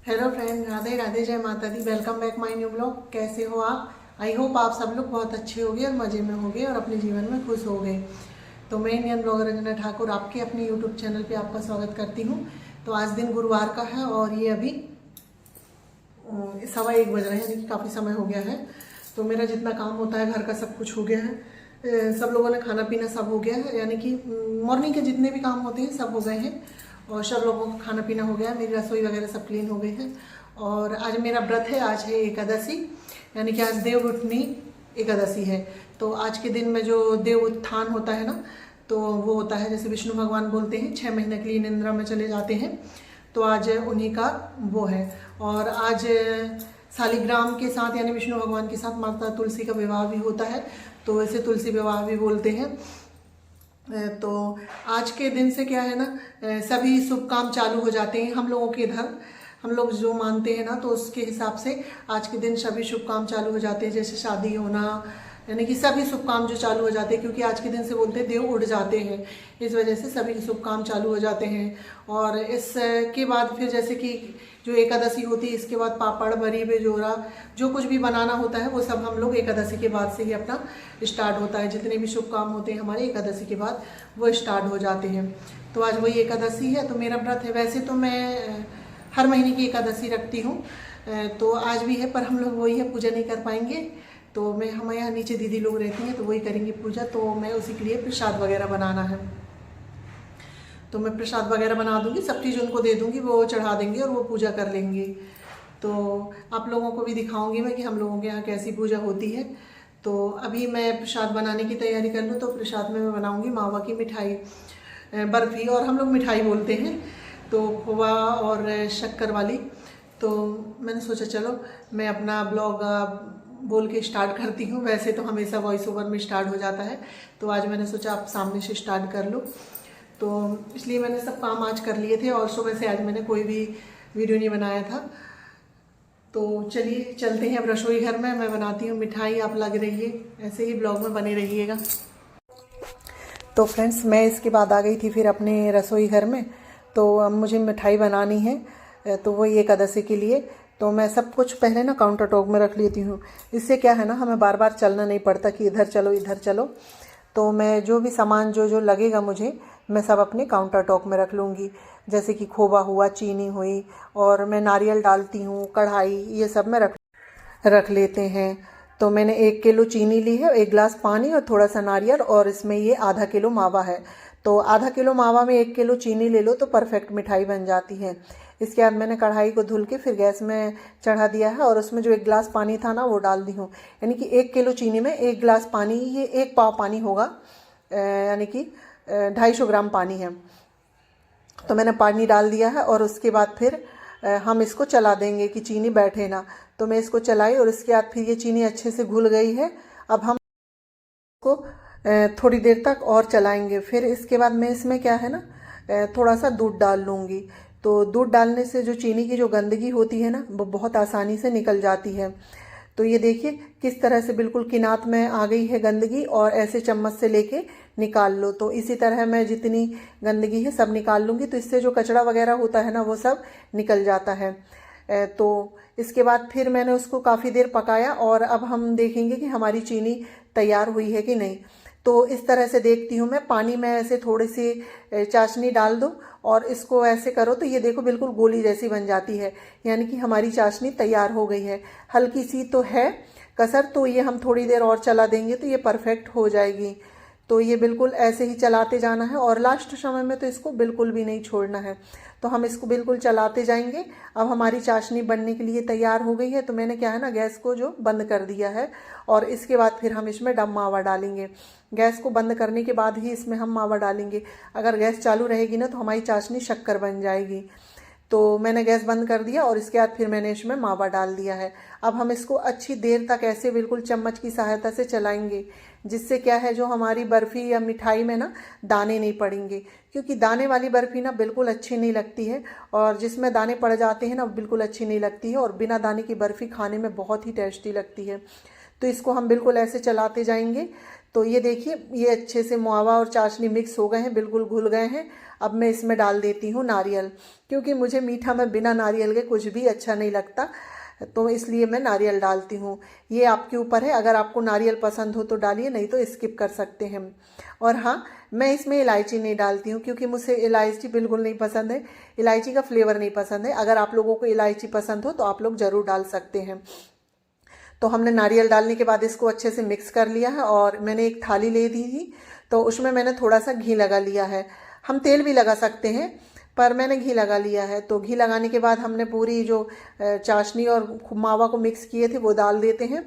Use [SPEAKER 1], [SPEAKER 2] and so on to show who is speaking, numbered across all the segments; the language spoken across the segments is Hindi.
[SPEAKER 1] हेलो फ्रेंड, राधे राधे, जय माता दी। Welcome back my new blog. कैसे हो आप? आई होप आप सब लोग बहुत अच्छे होंगे और मज़े में होंगे और अपने जीवन में खुश हो गए। तो मैं इंडियन ब्लॉगर रंजना ठाकुर आपके अपने यूट्यूब चैनल पे आपका स्वागत करती हूँ। तो आज दिन गुरुवार का है और ये अभी 1:15 बज रहे हैं, यानी कि काफ़ी समय हो गया है। तो मेरा जितना काम होता है घर का सब कुछ हो गया है। सब लोगों ने खाना पीना सब हो गया है, यानी कि मॉर्निंग के जितने भी काम होते हैं सब हो गए हैं और सब लोगों का खाना पीना हो गया है। मेरी रसोई वगैरह सब क्लीन हो गई है। और आज मेरा व्रत है, आज है एकादशी, यानी कि आज देव उठनी एकादशी है। तो आज के दिन में जो देव उत्थान होता है ना, तो वो होता है, जैसे विष्णु भगवान बोलते हैं 6 महीने के लिए निद्रा में चले जाते हैं। तो आज उन्हीं का वो है। और आज शालिग्राम के साथ यानी विष्णु भगवान के साथ माता तुलसी का विवाह भी होता है, तो इसे तुलसी विवाह भी बोलते हैं। तो आज के दिन से क्या है ना, सभी शुभ काम चालू हो जाते हैं हम लोगों के इधर। हम लोग जो मानते हैं ना, तो उसके हिसाब से आज के दिन सभी शुभ काम चालू हो जाते हैं, जैसे शादी होना, यानी कि सभी शुभ काम जो चालू हो जाते हैं, क्योंकि आज के दिन से बोलते हैं देव उड़ जाते हैं, इस वजह से सभी शुभ काम चालू हो जाते हैं। और इसके बाद फिर जैसे कि जो एकादशी होती है, इसके बाद पापड़ बरी बेजोरा जो कुछ भी बनाना होता है वो सब हम लोग एकादशी के बाद से ही अपना स्टार्ट होता है। जितने भी शुभ काम होते हैं हमारे एकादशी के बाद वो स्टार्ट हो जाते हैं। तो आज वही एकादशी है, तो मेरा व्रत है। वैसे तो मैं हर महीने की एकादशी रखती हूँ, तो आज भी है, पर हम लोग वही है, पूजा नहीं कर पाएंगे। तो मैं हमारे यहाँ नीचे दीदी लोग रहती हैं, तो वही करेंगे पूजा। तो मैं उसी के लिए प्रसाद वगैरह बनाना है, तो मैं प्रसाद वगैरह बना दूंगी, सब चीज़ उनको दे दूंगी, वो चढ़ा देंगे और वो पूजा कर लेंगे। तो आप लोगों को भी दिखाऊंगी मैं कि हम लोगों के यहाँ कैसी पूजा होती है। तो अभी मैं प्रसाद बनाने की तैयारी कर लूँ। तो प्रसाद में मैं बनाऊंगी मावा की मिठाई, बर्फ़ी, और हम लोग मिठाई बोलते हैं, तो खोवा और शक्कर वाली। तो मैंने सोचा चलो मैं अपना ब्लॉग बोल के स्टार्ट करती हूँ। वैसे तो हमेशा वॉइस ओवर में स्टार्ट हो जाता है, तो आज मैंने सोचा आप सामने से स्टार्ट कर लो। तो इसलिए मैंने सब काम आज कर लिए थे और सुबह से आज मैंने कोई भी वीडियो नहीं बनाया था। तो चलिए चलते हैं अब रसोई घर में, मैं बनाती हूँ मिठाई। आप लग रहिए, ऐसे ही ब्लॉग में बने रहिएगा। तो फ्रेंड्स, मैं इसके बाद आ गई थी फिर अपने रसोई घर में। तो अब मुझे मिठाई बनानी है, तो वही एकादशी के लिए। तो मैं सब कुछ पहले ना काउंटर टॉप में रख लेती हूँ। इससे क्या है ना, हमें बार बार चलना नहीं पड़ता कि इधर चलो इधर चलो। तो मैं जो भी सामान जो जो लगेगा मुझे, मैं सब अपने काउंटर टॉप में रख लूँगी। जैसे कि खोवा हुआ, चीनी हुई, और मैं नारियल डालती हूँ, कढ़ाई, ये सब मैं रख लेते हैं। तो मैंने 1 किलो चीनी ली है, 1 गिलास पानी और थोड़ा सा नारियल, और इसमें ये आधा किलो मावा है। तो आधा किलो मावा में 1 किलो चीनी ले लो तो परफेक्ट मिठाई बन जाती है। इसके बाद मैंने कढ़ाई को धुल के फिर गैस में चढ़ा दिया है, और उसमें जो 1 गिलास पानी था ना वो डाल दी हूँ। यानी कि 1 किलो चीनी में 1 गिलास पानी, ये 1 पाव पानी होगा, यानी कि 250 ग्राम पानी है। तो मैंने पानी डाल दिया है, और उसके बाद फिर हम इसको चला देंगे कि चीनी बैठे ना। तो मैं इसको चलाई, और इसके बाद फिर ये चीनी अच्छे से घुल गई है। अब हम इसको थोड़ी देर तक और चलाएंगे। फिर इसके बाद मैं इसमें क्या है ना, थोड़ा सा दूध डाल लूँगी। तो दूध डालने से जो चीनी की जो गंदगी होती है ना, वो बहुत आसानी से निकल जाती है। तो ये देखिए किस तरह से बिल्कुल किनात में आ गई है गंदगी, और ऐसे चम्मच से लेके निकाल लो। तो इसी तरह मैं जितनी गंदगी है सब निकाल लूँगी, तो इससे जो कचरा वगैरह होता है ना वो सब निकल जाता है। तो इसके बाद फिर मैंने उसको काफ़ी देर पकाया, और अब हम देखेंगे कि हमारी चीनी तैयार हुई है कि नहीं। तो इस तरह से देखती हूँ मैं। पानी में ऐसे थोड़ी सी चाशनी डाल दो और इसको ऐसे करो, तो ये देखो बिल्कुल गोली जैसी बन जाती है, यानी कि हमारी चाशनी तैयार हो गई है। हल्की सी तो है कसर, तो ये हम थोड़ी देर और चला देंगे तो ये परफेक्ट हो जाएगी। तो ये बिल्कुल ऐसे ही चलाते जाना है, और लास्ट समय में तो इसको बिल्कुल भी नहीं छोड़ना है। तो हम इसको बिल्कुल चलाते जाएंगे। अब हमारी चाशनी बनने के लिए तैयार हो गई है। तो मैंने क्या है ना, गैस को जो बंद कर दिया है, और इसके बाद फिर हम इसमें डब मावा डालेंगे। गैस को बंद करने के बाद ही इसमें हम मावा डालेंगे। अगर गैस चालू रहेगी ना तो हमारी चाशनी शक्कर बन जाएगी। तो मैंने गैस बंद कर दिया, और इसके बाद फिर मैंने इसमें मावा डाल दिया है। अब हम इसको अच्छी देर तक ऐसे बिल्कुल चम्मच की सहायता से चलाएंगे, जिससे क्या है, जो हमारी बर्फ़ी या मिठाई में ना दाने नहीं पड़ेंगे। क्योंकि दाने वाली बर्फ़ी ना बिल्कुल अच्छी नहीं लगती है, और जिसमें दाने पड़ जाते हैं ना बिल्कुल अच्छी नहीं लगती है, और बिना दाने की बर्फ़ी खाने में बहुत ही टेस्टी लगती है। तो इसको हम बिल्कुल ऐसे चलाते जाएंगे। तो ये देखिए, ये अच्छे से मावा और चाशनी मिक्स हो गए हैं, बिल्कुल घुल गए हैं। अब मैं इसमें डाल देती हूँ नारियल, क्योंकि मुझे मीठा में बिना नारियल के कुछ भी अच्छा नहीं लगता, तो इसलिए मैं नारियल डालती हूँ। ये आपके ऊपर है, अगर आपको नारियल पसंद हो तो डालिए, नहीं तो स्किप कर सकते हैं। और हाँ, मैं इसमें इलायची नहीं डालती हूँ, क्योंकि मुझे इलायची बिल्कुल नहीं पसंद है, इलायची का फ्लेवर नहीं पसंद है। अगर आप लोगों को इलायची पसंद हो तो आप लोग ज़रूर डाल सकते हैं। तो हमने नारियल डालने के बाद इसको अच्छे से मिक्स कर लिया है, और मैंने एक थाली ले दी थी, तो उसमें मैंने थोड़ा सा घी लगा लिया है। हम तेल भी लगा सकते हैं, पर मैंने घी लगा लिया है। तो घी लगाने के बाद हमने पूरी जो चाशनी और मावा को मिक्स किए थे वो डाल देते हैं,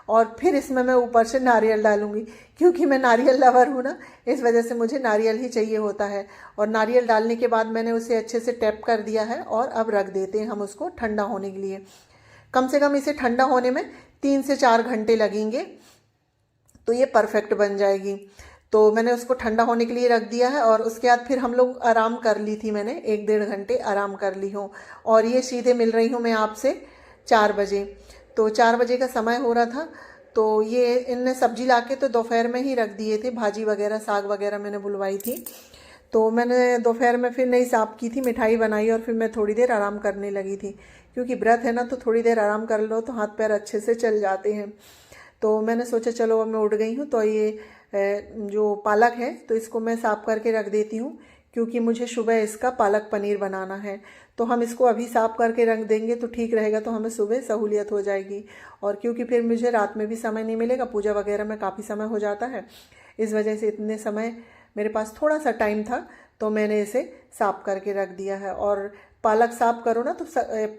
[SPEAKER 1] और फिर इसमें मैं ऊपर से नारियल डालूंगी, क्योंकि मैं नारियल लवर हूँ ना, इस वजह से मुझे नारियल ही चाहिए होता है। और नारियल डालने के बाद मैंने उसे अच्छे से टैप कर दिया है, और अब रख देते हैं हम उसको ठंडा होने के लिए। कम से कम इसे ठंडा होने में 3 से 4 घंटे लगेंगे, तो ये परफेक्ट बन जाएगी। तो मैंने उसको ठंडा होने के लिए रख दिया है, और उसके बाद फिर हम लोग आराम कर ली थी, मैंने 1-1.5 घंटे आराम कर ली हूँ। और ये सीधे मिल रही हूँ मैं आपसे 4 बजे। तो 4 बजे का समय हो रहा था, तो ये इनने सब्जी लाके तो दोपहर में ही रख दिए थे, भाजी वगैरह साग वगैरह मैंने बुलवाई थी। तो मैंने दोपहर में फिर नहीं साफ की थी, मिठाई बनाई, और फिर मैं थोड़ी देर आराम करने लगी थी, क्योंकि व्रत है ना, तो थोड़ी देर आराम कर लो तो हाथ पैर अच्छे से चल जाते हैं। तो मैंने सोचा चलो अब मैं उठ गई हूँ, तो ये जो पालक है तो इसको मैं साफ़ करके रख देती हूँ, क्योंकि मुझे सुबह इसका पालक पनीर बनाना है। तो हम इसको अभी साफ़ करके रख देंगे तो ठीक रहेगा, तो हमें सुबह सहूलियत हो जाएगी। और क्योंकि फिर मुझे रात में भी समय नहीं मिलेगा, पूजा वगैरह में काफ़ी समय हो जाता है, इस वजह से इतने समय मेरे पास थोड़ा सा टाइम था, तो मैंने इसे साफ़ करके रख दिया है। और पालक साफ़ करो ना, तो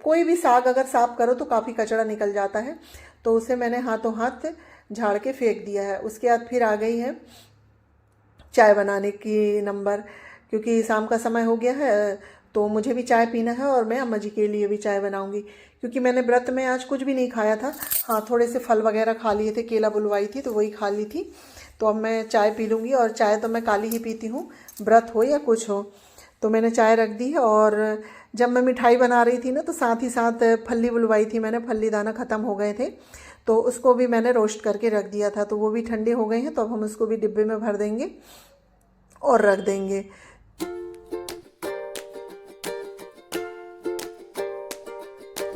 [SPEAKER 1] कोई भी साग अगर साफ़ करो तो काफ़ी कचरा निकल जाता है, तो उसे मैंने हाथों हाथ झाड़ के फेंक दिया है। उसके बाद फिर आ गई है चाय बनाने की नंबर, क्योंकि शाम का समय हो गया है, तो मुझे भी चाय पीना है, और मैं अम्मा जी के लिए भी चाय बनाऊंगी, क्योंकि मैंने व्रत में आज कुछ भी नहीं खाया था। हाँ, थोड़े से फल वगैरह खा लिए थे, केला बुलवाई थी तो वही खा ली थी। तो अब मैं चाय पी लूँगी, और चाय तो मैं काली ही पीती हूँ, व्रत हो या कुछ हो। तो मैंने चाय रख दी है, और जब मैं मिठाई बना रही थी ना, तो साथ ही साथ फल्ली बुलवाई थी मैंने, फल्ली दाना ख़त्म हो गए थे, तो उसको भी मैंने रोस्ट करके रख दिया था, तो वो भी ठंडे हो गए हैं। तो अब हम उसको भी डिब्बे में भर देंगे और रख देंगे।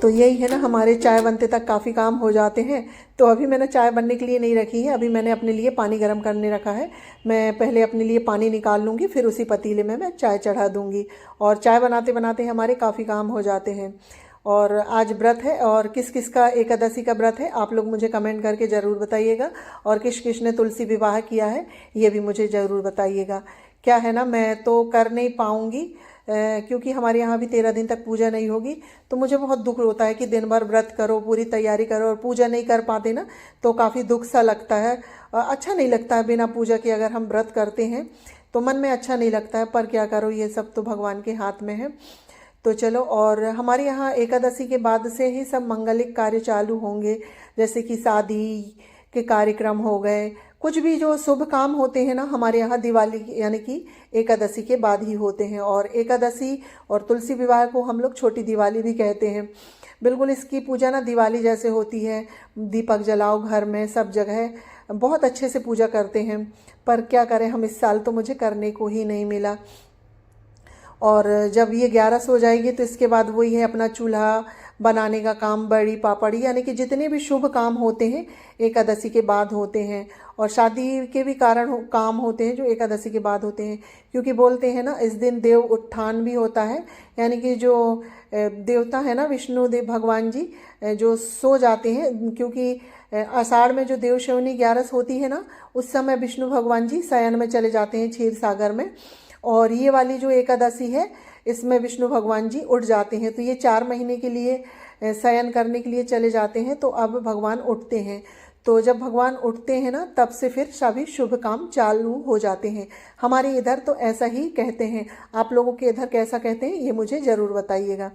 [SPEAKER 1] तो यही है ना, हमारे चाय बनते तक काफ़ी काम हो जाते हैं। तो अभी मैंने चाय बनने के लिए नहीं रखी है, अभी मैंने अपने लिए पानी गर्म करने रखा है। मैं पहले अपने लिए पानी निकाल लूँगी, फिर उसी पतीले में मैं चाय चढ़ा दूँगी। और चाय बनाते बनाते हमारे काफ़ी काम हो जाते हैं। और आज व्रत है, और किस किस का एकादशी का व्रत है आप लोग मुझे कमेंट करके ज़रूर बताइएगा। और किस किस ने तुलसी विवाह किया है ये भी मुझे ज़रूर बताइएगा। क्या है ना, मैं तो कर नहीं पाऊँगी, क्योंकि हमारे यहाँ भी 13 दिन तक पूजा नहीं होगी, तो मुझे बहुत दुख होता है कि दिन भर व्रत करो, पूरी तैयारी करो, और पूजा नहीं कर पाते ना, तो काफ़ी दुख सा लगता है। अच्छा नहीं लगता है बिना पूजा के अगर हम व्रत करते हैं, तो मन में अच्छा नहीं लगता है। पर क्या करो, ये सब तो भगवान के हाथ में है। तो चलो, और हमारे यहाँ एकादशी के बाद से ही सब मंगलिक कार्य चालू होंगे, जैसे कि शादी के कार्यक्रम हो गए, कुछ भी जो शुभ काम होते हैं ना, हमारे यहाँ दिवाली यानी कि एकादशी के बाद ही होते हैं। और एकादशी और तुलसी विवाह को हम लोग छोटी दिवाली भी कहते हैं। बिल्कुल इसकी पूजा ना दिवाली जैसे होती है, दीपक जलाओ घर में, सब जगह बहुत अच्छे से पूजा करते हैं। पर क्या करें, हम इस साल तो मुझे करने को ही नहीं मिला। और जब ये 11 हो जाएगी तो इसके बाद वही है अपना चूल्हा बनाने का काम, बड़ी पापड़ी, यानी कि जितने भी शुभ काम होते हैं एकादशी के बाद होते हैं। और शादी के भी काम होते हैं जो एकादशी के बाद होते हैं, क्योंकि बोलते हैं ना इस दिन देव उत्थान भी होता है, यानी कि जो देवता है ना विष्णु देव भगवान जी जो सो जाते हैं, क्योंकि आषाढ़ में जो देवशवनी 11 होती है ना, उस समय विष्णु भगवान जी शयन में चले जाते हैं क्षीर सागर में। और ये वाली जो एकादशी है इसमें विष्णु भगवान जी उठ जाते हैं, तो ये 4 महीने के लिए शयन करने के लिए चले जाते हैं। तो अब भगवान उठते हैं, तो जब भगवान उठते हैं ना, तब से फिर सभी शुभ काम चालू हो जाते हैं। हमारे इधर तो ऐसा ही कहते हैं, आप लोगों के इधर कैसा कहते हैं ये मुझे ज़रूर बताइएगा।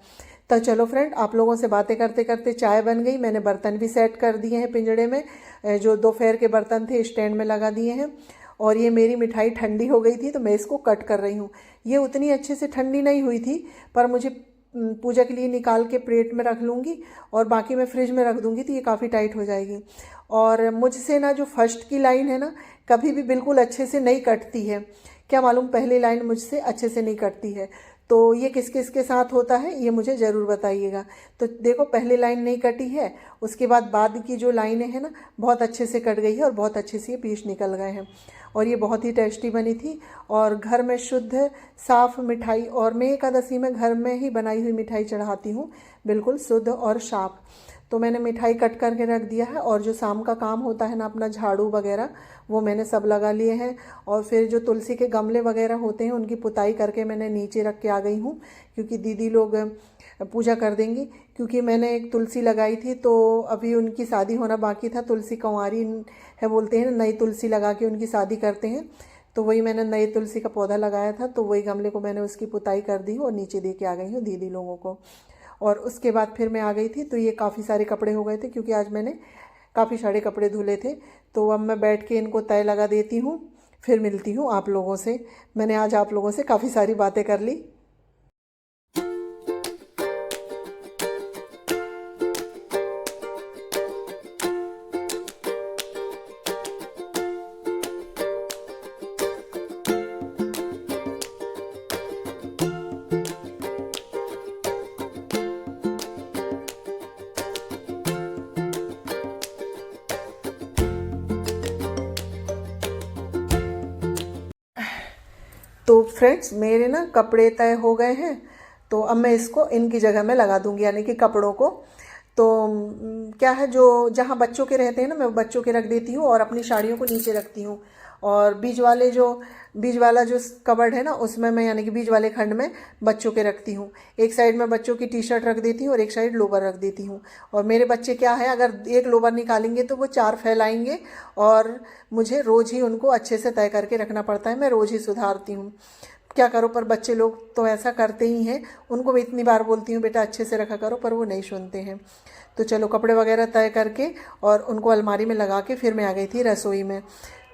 [SPEAKER 1] तो चलो फ्रेंड, आप लोगों से बातें करते करते चाय बन गई। मैंने बर्तन भी सेट कर दिए हैं पिंजड़े में, जो दोपहर के बर्तन थे स्टैंड में लगा दिए हैं। और ये मेरी मिठाई ठंडी हो गई थी, तो मैं इसको कट कर रही हूँ। ये उतनी अच्छे से ठंडी नहीं हुई थी, पर मुझे पूजा के लिए निकाल के प्लेट में रख लूँगी और बाकी मैं फ्रिज में रख दूँगी, तो ये काफ़ी टाइट हो जाएगी। और मुझसे ना जो फर्स्ट की लाइन है ना, कभी भी बिल्कुल अच्छे से नहीं कटती है। क्या मालूम, पहली लाइन मुझसे अच्छे से नहीं कटती है। तो ये किस किस के साथ होता है ये मुझे ज़रूर बताइएगा। तो देखो, पहली लाइन नहीं कटी है, उसके बाद की जो लाइनें हैं ना, बहुत अच्छे से कट गई है और बहुत अच्छे से ये पीस निकल गए हैं। और ये बहुत ही टेस्टी बनी थी। और घर में शुद्ध साफ़ मिठाई, और मैं एकादशी में घर में ही बनाई हुई मिठाई चढ़ाती हूँ, बिल्कुल शुद्ध और साफ। तो मैंने मिठाई कट करके रख दिया है, और जो शाम का काम होता है ना, अपना झाड़ू वगैरह, वो मैंने सब लगा लिए हैं। और फिर जो तुलसी के गमले वगैरह होते हैं, उनकी पुताई करके मैंने नीचे रख के आ गई हूँ, क्योंकि दीदी लोग पूजा कर देंगी। क्योंकि मैंने एक तुलसी लगाई थी, तो अभी उनकी शादी होना बाकी था। तुलसी कंवारी है बोलते हैं, नई तुलसी लगा के उनकी शादी करते हैं। तो वही मैंने नई तुलसी का पौधा लगाया था, तो वही गमले को मैंने उसकी पुताई कर दी और नीचे दे के आ गई हूँ दीदी लोगों को। और उसके बाद फिर मैं आ गई थी, तो ये काफ़ी सारे कपड़े हो गए थे, क्योंकि आज मैंने काफ़ी सारे कपड़े धुले थे। तो अब मैं बैठ के इनको तय लगा देती हूँ, फिर मिलती हूँ आप लोगों से। मैंने आज आप लोगों से काफ़ी सारी बातें कर ली। तो फ्रेंड्स, मेरे ना कपड़े तय हो गए हैं, तो अब मैं इसको इनकी जगह में लगा दूंगी, यानी कि कपड़ों को। तो क्या है, जो जहाँ बच्चों के रहते हैं ना, मैं बच्चों के रख देती हूँ और अपनी साड़ियों को नीचे रखती हूँ। और बीच वाला जो कबर्ड है ना, उसमें मैं, यानी कि बीच वाले खंड में बच्चों के रखती हूँ। एक साइड में बच्चों की टी शर्ट रख देती हूँ और एक साइड लोवर रख देती हूँ। और मेरे बच्चे क्या है, अगर एक लोवर निकालेंगे तो वो 4 फैलाएंगे, और मुझे रोज़ ही उनको अच्छे से तय करके रखना पड़ता है। मैं रोज़ ही सुधारती हूँ, क्या करो, पर बच्चे लोग तो ऐसा करते ही हैं। उनको मैं इतनी बार बोलती हूँ बेटा अच्छे से रखा करो, पर वो नहीं सुनते हैं। तो चलो, कपड़े वगैरह तय करके और उनको अलमारी में लगा के फिर मैं आ गई थी रसोई में।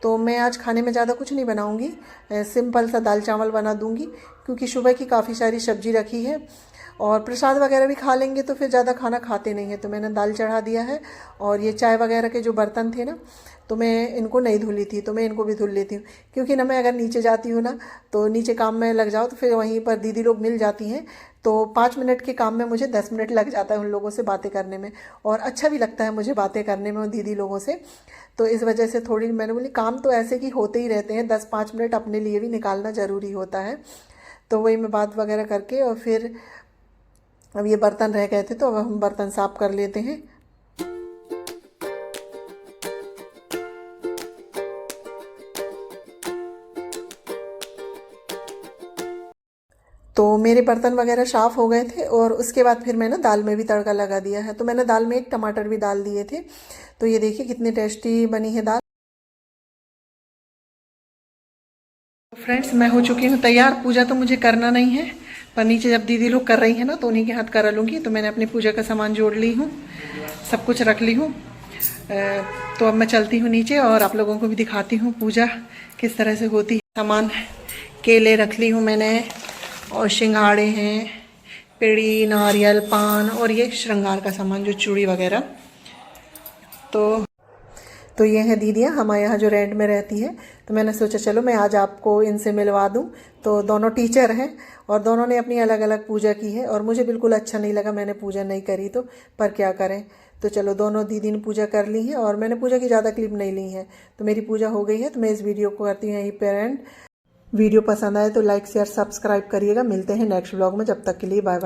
[SPEAKER 1] तो मैं आज खाने में ज़्यादा कुछ नहीं बनाऊँगी, सिंपल सा दाल चावल बना दूँगी, क्योंकि सुबह की काफ़ी सारी सब्जी रखी है। और प्रसाद वगैरह भी खा लेंगे तो फिर ज़्यादा खाना खाते नहीं हैं। तो मैंने दाल चढ़ा दिया है। और ये चाय वगैरह के जो बर्तन थे ना, तो मैं इनको नहीं धुली थी, तो मैं इनको भी धुल लेती हूँ। क्योंकि ना, मैं अगर नीचे जाती हूँ ना, तो नीचे काम में लग जाओ तो फिर वहीं पर दीदी लोग मिल जाती हैं। तो 5 मिनट के काम में मुझे 10 मिनट लग जाता है उन लोगों से बातें करने में। और अच्छा भी लगता है मुझे बातें करने में उन दीदी लोगों से। तो इस वजह से थोड़ी मैंने बोली, काम तो ऐसे कि होते ही रहते हैं, 10-5 मिनट अपने लिए भी निकालना ज़रूरी होता है। तो वही मैं बात वगैरह करके, और फिर अब ये बर्तन रह गए थे, तो अब हम बर्तन साफ कर लेते हैं। तो मेरे बर्तन वगैरह साफ़ हो गए थे, और उसके बाद फिर मैंने दाल में भी तड़का लगा दिया है। तो मैंने दाल में 1 टमाटर भी डाल दिए थे। तो ये देखिए कितनी टेस्टी बनी है दाल। फ्रेंड्स, मैं हो चुकी हूँ तैयार। पूजा तो मुझे करना नहीं है, पर नीचे जब दीदी लोग कर रही हैं ना, तो उन्हीं के हाथ करा लूँगी। तो मैंने अपनी पूजा का सामान जोड़ ली हूँ, सब कुछ रख ली हूँ। तो अब मैं चलती हूँ नीचे और आप लोगों को भी दिखाती हूँ पूजा किस तरह से होती है। सामान केले रख ली हूँ मैंने, और सिंघाड़े हैं, पेड़ी, नारियल, पान, और ये श्रृंगार का सामान जो चूड़ी वगैरह। तो ये है दीदियाँ हमारे यहाँ जो रेंट में रहती है। तो मैंने सोचा चलो मैं आज आपको इनसे मिलवा दूँ। तो दोनों टीचर हैं और दोनों ने अपनी अलग अलग पूजा की है, और मुझे बिल्कुल अच्छा नहीं लगा, मैंने पूजा नहीं करी तो, पर क्या करें। तो चलो, दोनों दीदी ने पूजा कर ली है, और मैंने पूजा की ज़्यादा क्लिप नहीं ली है। तो मेरी पूजा हो गई है, तो मैं इस वीडियो को करती हूँ यहीं पर एंड। वीडियो पसंद आए तो लाइक, शेयर, सब्सक्राइब करिएगा। मिलते हैं नेक्स्ट व्लॉग में, जब तक के लिए बाय बाय।